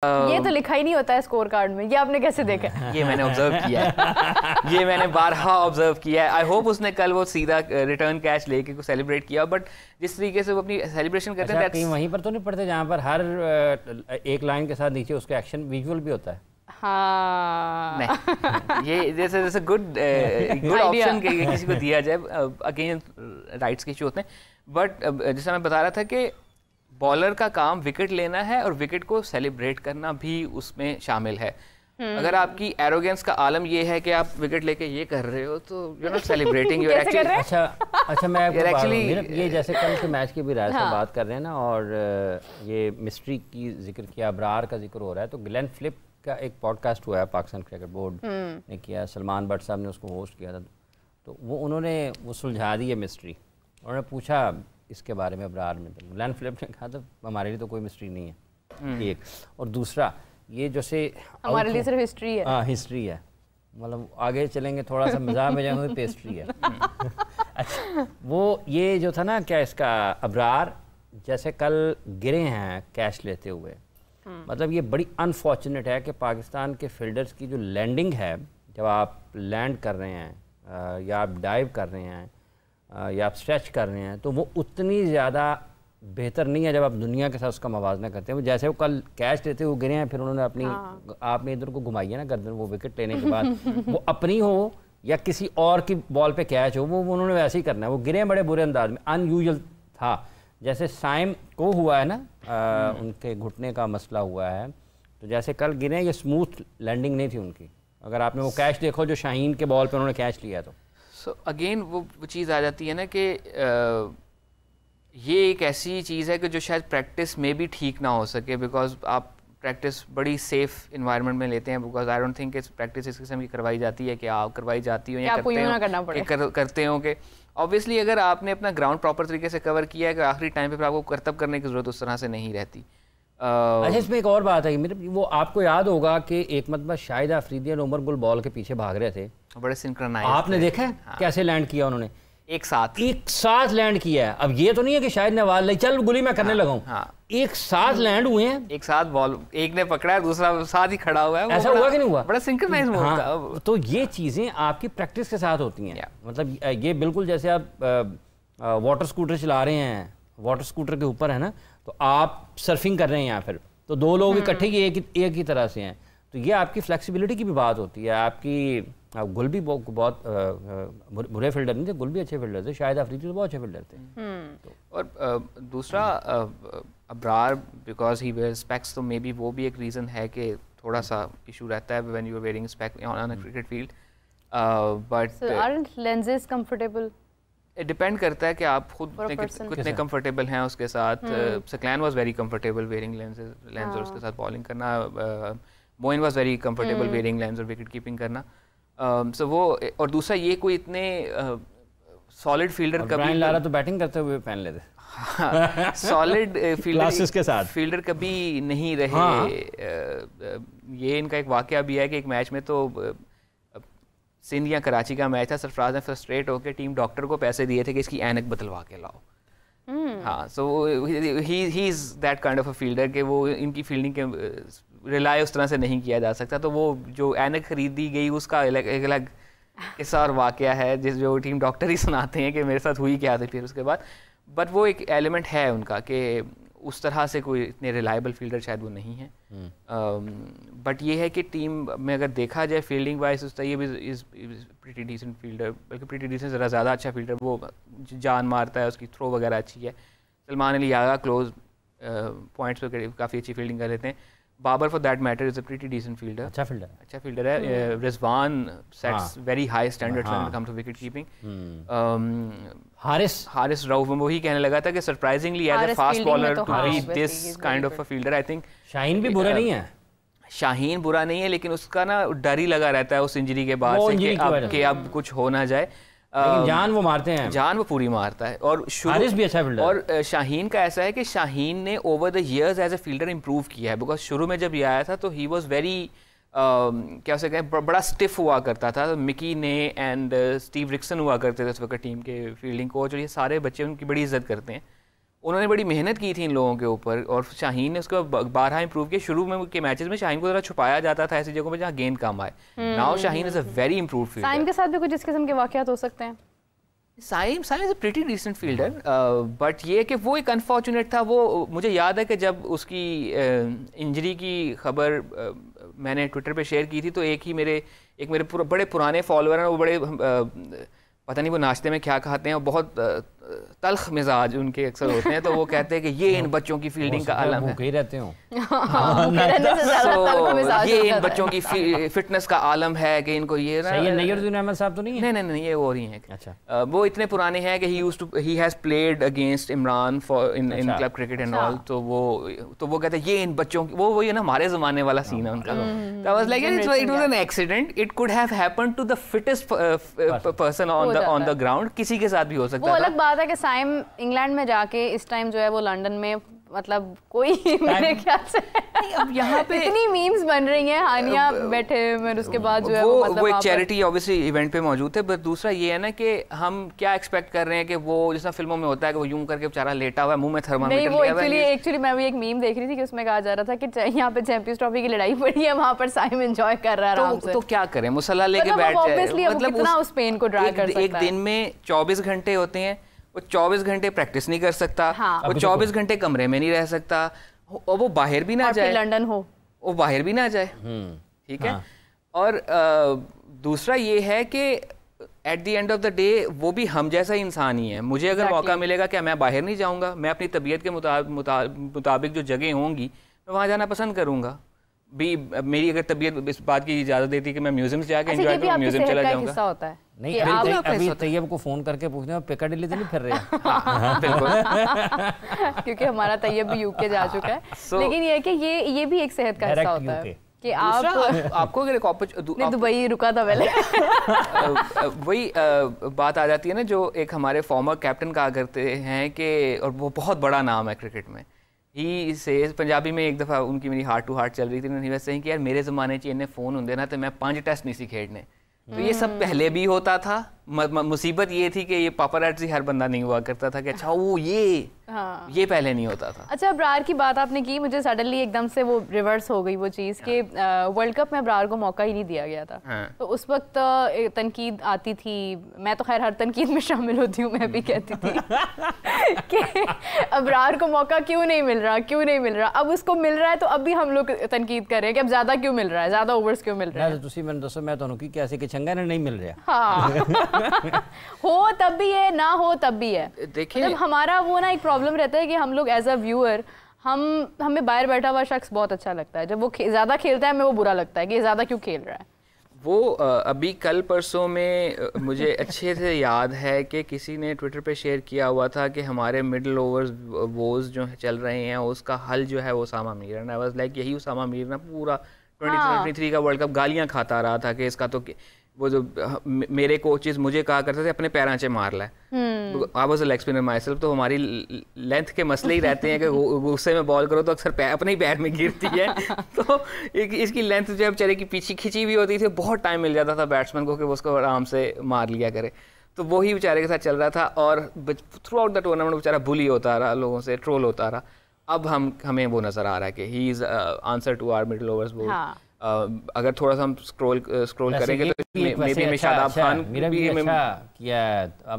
ये तो लिखा ही नहीं होता है स्कोर कार्ड में, ये आपने कैसे देखा? ये मैंने ऑब्जर्व किया है ये मैंने बारहा ऑब्जर्व किया है। आई होप उसने कल वो सीधा रिटर्न कैश लेके को सेलिब्रेट किया, बट जिस तरीके से वो अपनी सेलिब्रेशन करते हैं कहीं वहीं पर तो नहीं पढ़ते जहाँ पर हर एक लाइन के साथ नीचे उसका एक्शन विजुअल भी होता है? हाँ नहीं, ये जैसे गुड ऑप्शन किसी को दिया जाए, अगेन राइट्स के इशू होते हैं, बट जैसा मैं बता रहा था कि बॉलर का काम विकेट लेना है और विकेट को सेलिब्रेट करना भी उसमें शामिल है। अगर आपकी एरोगेंस का आलम ये है कि आप विकेट लेके ये कर रहे हो तो you not celebrating, you actually अच्छा मैं एक्चुअली ये जैसे कल के मैच की भी राय से बात कर रहे हैं ना, और ये मिस्ट्री की जिक्र किया, अबरार का जिक्र हो रहा है, तो ग्लेन फिलिप का एक पॉडकास्ट हुआ है पाकिस्तान क्रिकेट बोर्ड ने किया, सलमान भट्ट साहब ने उसको होस्ट किया था, तो उन्होंने सुलझा दी है मिस्ट्री। उन्होंने पूछा इसके बारे में अबरार में, तो ग्लेन फिलिप ने कहा तो हमारे लिए तो कोई मिस्ट्री नहीं है, एक, और दूसरा ये जैसे हमारे लिए सिर्फ हिस्ट्री है। हाँ हिस्ट्री है, मतलब आगे चलेंगे थोड़ा सा मज़ाक में जाएंगे, पेस्ट्री है। अच्छा वो ये जो था ना, क्या इसका अबरार जैसे कल गिरे हैं कैश लेते हुए, मतलब ये बड़ी अनफॉर्चुनेट है कि पाकिस्तान के फील्डर्स की जो लैंडिंग है, जब आप लैंड कर रहे हैं या आप डाइव कर रहे हैं या आप स्ट्रेच कर रहे हैं, तो वो उतनी ज़्यादा बेहतर नहीं है जब आप दुनिया के साथ उसका मवाजना करते हैं। जैसे वो कल कैच लेते हुए गिरे हैं, फिर उन्होंने अपनी आपने इधर को घुमाई है ना गर्दन, वो विकेट लेने के बाद वो अपनी हो या किसी और की बॉल पे कैच हो, वो उन्होंने वैसे ही करना है। वो गिरे बड़े बुरे अंदाज में, अनयूजुअल था, जैसे साइम को हुआ है ना, उनके घुटने का मसला हुआ है, तो जैसे कल गिरे, ये स्मूथ लैंडिंग नहीं थी उनकी। अगर आपने वो कैच देखो जो शाहीन के बॉल पे उन्होंने कैच लिया, तो सो अगेन वो चीज़ आ जाती है ना कि ये एक ऐसी चीज़ है कि जो शायद प्रैक्टिस में भी ठीक ना हो सके, बिकॉज आप प्रैक्टिस बड़ी सेफ इन्वायरमेंट में लेते हैं, बिकॉज आई डोंट थिंक इस प्रैक्टिस इस किस्म की करवाई जाती है कि आप करवाई जाती हो या करते हो कि ऑब्वियसली अगर आपने अपना ग्राउंड प्रॉपर तरीके से कवर किया है कि आखिरी टाइम पे फिर आपको करतब करने की ज़रूरत उस तरह से नहीं रहती। अच्छा इसमें एक और बात है, मेरे वो आपको याद होगा कि एक मतलब शाहिद अफरीदी और उमर गुल बॉल के पीछे भाग रहे थे, बड़े सिंक्रोनाइज, आपने देखा है कैसे लैंड किया उन्होंने? एक साथ लैंड किया है। अब ये तो नहीं है कि शायद ने आवाज लाई चल गुली मैं करने लगा हूं, एक साथ लैंड हुए हैं, एक साथ बॉल एक ने पकड़ा है, दूसरा साथ ही खड़ा हुआ है। ऐसा हुआ कि नहीं हुआ? बड़ा सिंक्रोनाइज था। तो ये चीजें आपकी प्रैक्टिस के साथ होती हैं। मतलब ये बिल्कुल जैसे आप वाटर स्कूटर चला रहे हैं, वाटर स्कूटर के ऊपर है ना, तो आप सर्फिंग कर रहे हैं यहाँ, फिर तो दो लोग इकट्ठे एक ही तरह से हैं, तो ये आपकी फ्लेक्सिबिलिटी की भी बात होती है। आपकी गुल भी बहुत बुरे फील्डर नहीं थे, गुल भी अच्छे फील्डर थे, शायद अफरीदी तो बहुत अच्छे फील्डर थे। और दूसरा Abrar because he wear specs, तो मे बी वो भी एक रीज़न है कि थोड़ा सा इशू रहता है when you are wearing specs on a cricket field, but aren't lenses comfortable? Depend करता है कि आप खुद कितने कंफर्टेबल हैं उसके साथ। Saqlain was very comfortable wearing lens और उसके साथ बॉलिंग करना, Moin was very comfortable wearing lens और विकेट कीपिंग करना। सो वो, और दूसरा ये कोई इतने सॉलिड फील्डर कभी लारा तो बैटिंग करते हुए पहन लेते सॉलिड फील्डर के साथ फील्डर कभी नहीं रहे। ये इनका एक वाकया भी है कि एक मैच में तो सिंध या कराची का मैच था, सरफराज ने फ्रस्ट्रेट होकर टीम डॉक्टर को पैसे दिए थे कि इसकी ऐनक बदलवा के लाओ। हाँ, so he is that kind of a fielder कि वो इनकी फील्डिंग के रिलाय उस तरह से नहीं किया जा सकता। तो वो जो ऐनक खरीदी गई उसका एक अलग किस्सा और वाकया है, जो टीम डॉक्टर ही सुनाते हैं कि मेरे साथ हुई क्या थी फिर उसके बाद। बट वो एक एलिमेंट है उनका कि उस तरह से कोई इतने रिलायबल फील्डर शायद वो नहीं है। बट ये है कि टीम में अगर देखा जाए फील्डिंग वाइज तो ये भी इज़ प्रीटी डिसेंट फील्डर, बल्कि प्रीटी डिसेंट ज़रा ज़्यादा अच्छा फील्डर, वो जान मारता है, उसकी थ्रो वगैरह अच्छी है। सलमान अली यागा क्लोज पॉइंट्स पर काफ़ी अच्छी फील्डिंग कर लेते हैं। Babar for that matter is a pretty decent fielder, अच्छा फील्डर है। Rizwan sets very high standards when it comes to wicket keeping. Haris Rauf, वही कहने लगा था कि surprisingly as a fast bowler to be this kind of a fielder, I think Shaheen भी बुरा नहीं है। शाहीन बुरा नहीं है, लेकिन उसका ना डर ही लगा रहता है उस इंजरी के बाद से कि अब कुछ हो ना जाए। जान वो मारते हैं, जान वो पूरी मारता है। और हारिस भी अच्छा फील्डर, और शाहीन का ऐसा है कि शाहीन ने over the years as a fielder improve किया है, बिकॉज शुरू में जब ये आया था तो ही वाज वेरी क्या उसे कहें, बड़ा स्टिफ हुआ करता था। मिकी ने एंड स्टीव रिक्सन हुआ करते थे उस वक्त टीम के फील्डिंग कोच, और ये सारे बच्चे उनकी बड़ी इज्जत करते हैं। उन्होंने बड़ी मेहनत की थी इन लोगों के ऊपर, और शाहीन ने उसको बारहा इंप्रूव किया। शुरू में के मैचेस में शाहीन को जरा छुपाया जाता था ऐसी जगहों पे जहाँ गेंद कम आए। Now Shaheen is a very improve fielder. Saim के साथ भी कुछ इस किस्म के वाकयात हो सकते हैं। Saim is a pretty decent fielder, but ये कि वो एक अनफॉर्चुनेट था। वो मुझे याद है कि जब उसकी इंजरी की खबर मैंने ट्विटर पे शेयर की थी, तो एक मेरे बड़े पुराने फॉलोअर हैं, वो बड़े पता नहीं वो नाश्ते में क्या खाते हैं, और बहुत तल्ख मिजाज उनके अक्सर होते हैं, तो वो कहते हैं कि ये इन बच्चों की फील्डिंग का आलम है। ही रहते हो ये इन बच्चों की फिटनेस का आलम है कि इनको ये ना। ये नईरुद्दीन अहमद साहब तो नहीं है? नहीं, ये और ही हैं। अच्छा। वो इतने पुराने हैं कि he has played against Imran for in club cricket and all. तो वो कहते हैं ये इन बच्चों की, वो ये ना हमारे जमाने वाला सीन है उनका। तो I was like it was an accident, it could have happened to the fittest person on the ground, किसी के साथ भी हो सकता था। वो अलग बात है कि साइम इंग्लैंड में जाके इस टाइम जो है वो लंदन में, मतलब कोई मेरे ख्याल से अब यहाँ पे इतनी मीम्स बन रही हैं, हानिया बैठे और उसके बाद जो है वो एक चैरिटी ऑब्वियसली इवेंट पे मौजूद थे। बट दूसरा ये है ना कि हम क्या एक्सपेक्ट कर रहे हैं कि वो जैसा फिल्मों में होता है कि वो यूं करके बेचारा लेटा हुआ है, मुंह में थर्मामीटर लिया हुआ है। एक्चुअली मैं भी एक मीम देख रही थी कि उसमें कहा जा रहा था कि यहाँ पे चैंपियंस ट्रॉफी की लड़ाई पड़ी है, वहाँ पर साइम एंजॉय कर रहा है आराम से। तो क्या करें, मुसल्ला लेके बैठ जाए, मतलब कितना उस पेन को ड्रा कर सकता है। एक दिन में 24 घंटे होते हैं, वो 24 घंटे प्रैक्टिस नहीं कर सकता, वो 24 घंटे कमरे में नहीं रह सकता, और वो बाहर भी ना जाए, लंदन हो वो बाहर भी ना जाए। ठीक है। और दूसरा ये है कि at the end of the day वो भी हम जैसा इंसान ही है। मुझे अगर मौका मिलेगा क्या मैं बाहर नहीं जाऊंगा? मैं अपनी तबीयत के मुताबिक जो जगह होंगी मैं वहाँ जाना पसंद करूंगा। भी मेरी अगर तबीयत इस बात की इजाजत देती कि मैं म्यूजियम से जाके एंजॉय करूँ, म्यूजियम चला जाऊंगा। होता है नहीं, अभी तैयब को फोन करके पूछने में पिकाडिली तो नहीं फिर रहे। बिल्कुल। क्योंकि हमारा तैयब भी यूके जा चुका है। लेकिन ये है कि ये भी एक सेहत का हिस्सा होता है कि आपको अगर एक दुबई रुका था पहले वही बात आ जाती है ना, जो एक हमारे फॉर्मर कैप्टन कहा करते हैं कि, और वो बहुत बड़ा नाम है क्रिकेट में, ही से पंजाबी में एक दफ़ा उनकी मेरी हार्ट टू हार्ट चल रही थी, उन्होंने वैसे ही कि यार मेरे ज़माने 'च इन्हें फ़ोन होंगे ना तो मैं 5 टेस्ट नहीं सी खेड़ने। तो ये सब पहले भी होता था। मुसीबत ये थी कि ये पापराज़ी हर बंदा नहीं हुआ करता था कि अच्छा वो ये पहले नहीं होता था। अच्छा, अब्रार की बात आपने की, मुझे सडनली एकदम से वो रिवर्स हो गई वो चीज़ कि वर्ल्ड कप में अब्रार को मौका ही नहीं दिया गया था। तो उस वक्त तनकीद आती थी, मैं तो खैर हर तनकीद में शामिल होती हूँ, मैं भी कहती थी कि अब्रार को मौका क्यों नहीं मिल रहा। अब उसको मिल रहा है तो अब भी हम लोग तनकीद कर रहे हैं कि अब ज़्यादा क्यों मिल रहा है, ज़्यादा ओवर्स क्यों मिल रहा है। मैंने दसो मैं तो कि कैसे कि चंगा नहीं मिल रहा। हाँ हो तब भी है, ना हो तब भी है। देखिए मतलब हमारा वो ना एक प्रॉब्लम रहता है कि हम लोग एज अ व्यूअर हमें बाहर बैठा हुआ शख्स बहुत अच्छा लगता है, जब वो ज़्यादा खेलता है हमें वो बुरा लगता है कि ज़्यादा क्यों खेल रहा है। वो अभी कल परसों में मुझे अच्छे से याद है कि किसी ने ट्विटर पे शेयर किया हुआ था कि हमारे मिडल ओवर्स वोज जो चल रहे हैं उसका हल जो है वो उसामा मीर है। आई वाज लाइक यही उसामा मीर ना पूरा 2023 का वर्ल्ड कप गालियाँ खाता रहा था कि इसका तो वो जो मेरे कोचेस मुझे कहा करते थे अपने पैरां से मार ला। I was a leg spinner myself, तो हमारी लेंथ के मसले ही रहते हैं कि गुस्से में बॉल करो तो अक्सर अपने ही पैर में गिरती है। तो इसकी लेंथ जो है बेचारे की पीछे खिंची हुई होती थी, बहुत टाइम मिल जाता था बैट्समैन को कि वो उसको आराम से मार लिया करे। तो वही बेचारे के साथ चल रहा था और थ्रू आउट द टूर्नामेंट बेचारा बुली होता रहा, लोगों से ट्रोल होता रहा। अब हमें वो नज़र आ रहा है कि he is answer to our middle overs bowl. अगर थोड़ा सा हम स्क्रॉल करेंगे तो मे बी शादाब खान भी अच्छा किया। अब